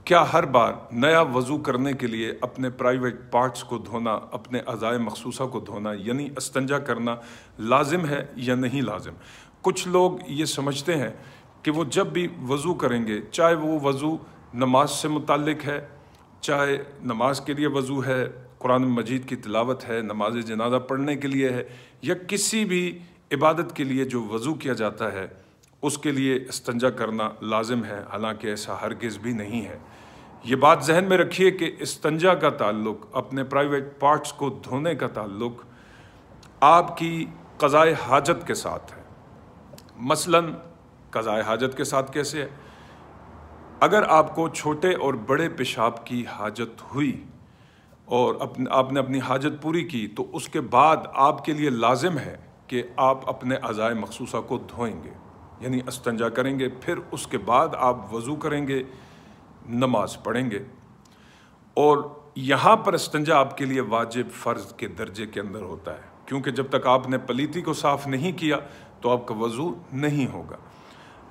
کیا ہر بار نیا وضو کرنے کے لیے اپنے پرائیویٹ پارٹس کو دھونا، اپنے اعضائے مخصوصہ کو دھونا یعنی استنجا کرنا لازم ہے یا نہیں لازم؟ کچھ لوگ یہ سمجھتے ہیں کہ وہ جب بھی وضو کریں گے، چاہے وہ وضو نماز سے متعلق ہے، چاہے نماز کے لیے وضو ہے، قرآن مجید کی تلاوت ہے، نماز جنازہ پڑھنے کے لیے ہے، یا کسی بھی عبادت کے لیے جو وضو کیا جاتا ہے اس کے لیے استنجا کرنا لازم ہے، حالانکہ ایسا ہرگز بھی نہیں ہے۔ یہ بات ذہن میں رکھیے کہ استنجا کا تعلق، اپنے پرائیویٹ پارٹس کو دھونے کا تعلق آپ کی قضائے حاجت کے ساتھ ہے۔ مثلاً قضائے حاجت کے ساتھ کیسے ہے؟ اگر آپ کو چھوٹے اور بڑے پیشاب کی حاجت ہوئی اور آپ نے اپنی حاجت پوری کی تو اس کے بعد آپ کے لیے لازم ہے کہ آپ اپنے اعضائے مخصوصہ کو دھوئیں گے، یعنی استنجا کریں گے، پھر اس کے بعد آپ وضو کریں گے، نماز پڑھیں گے۔ اور یہاں پر استنجا آپ کے لیے واجب فرض کے درجے کے اندر ہوتا ہے، کیونکہ جب تک آپ نے پلیتی کو صاف نہیں کیا تو آپ کا وضو نہیں ہوگا۔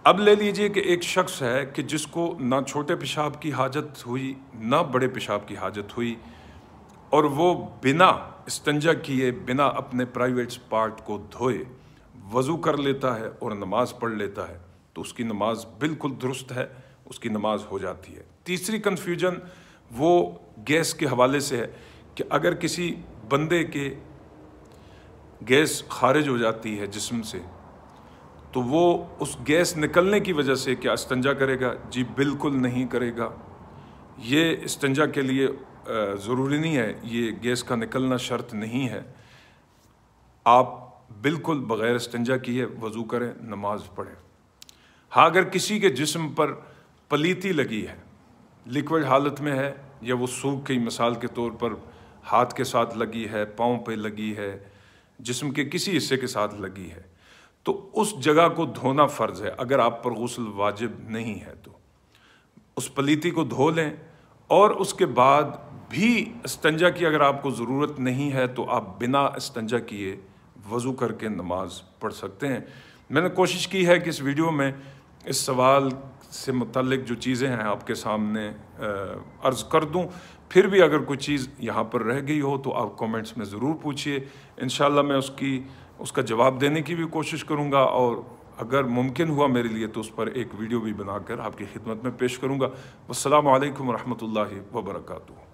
اب لے لیجئے کہ ایک شخص ہے کہ جس کو نہ چھوٹے پیشاب کی حاجت ہوئی نہ بڑے پیشاب کی حاجت ہوئی، اور وہ بنا استنجا کیے، بنا اپنے پرائیویٹ پارٹ کو دھوئے وضو کر لیتا ہے اور نماز پڑھ لیتا ہے، تو اس کی نماز بالکل درست ہے، اس کی نماز ہو جاتی ہے۔ تیسری کنفیوژن وہ گیس کے حوالے سے ہے کہ اگر کسی بندے کے گیس خارج ہو جاتی ہے جسم سے تو وہ اس گیس نکلنے کی وجہ سے کیا استنجا کرے گا؟ جی بالکل نہیں کرے گا۔ یہ استنجا کے لیے ضروری نہیں ہے، یہ گیس کا نکلنا شرط نہیں ہے۔ آپ بالکل بغیر استنجا کیے وضو کریں، نماز پڑھیں۔ ہاں اگر کسی کے جسم پر پلیتی لگی ہے، لیکوڈ حالت میں ہے، یا وہ سوکھ گئی، مثال کے طور پر ہاتھ کے ساتھ لگی ہے، پاؤں پہ لگی ہے، جسم کے کسی حصے کے ساتھ لگی ہے، تو اس جگہ کو دھونا فرض ہے۔ اگر آپ پر غسل واجب نہیں ہے تو اس پلیتی کو دھو لیں، اور اس کے بعد بھی استنجا کی اگر آپ کو ضرورت نہیں ہے تو آپ بنا استنجا کیے وضو کر کے نماز پڑھ سکتے ہیں۔ میں نے کوشش کی ہے کہ اس ویڈیو میں اس سوال سے متعلق جو چیزیں ہیں آپ کے سامنے عرض کر دوں۔ پھر بھی اگر کوئی چیز یہاں پر رہ گئی ہو تو آپ کومنٹس میں ضرور پوچھیے، انشاءاللہ میں اس کا جواب دینے کی بھی کوشش کروں گا، اور اگر ممکن ہوا میرے لیے تو اس پر ایک ویڈیو بھی بنا کر آپ کی خدمت میں پیش کروں گا۔ والسلام علیکم ورحمۃ اللہ وبرکاتہ۔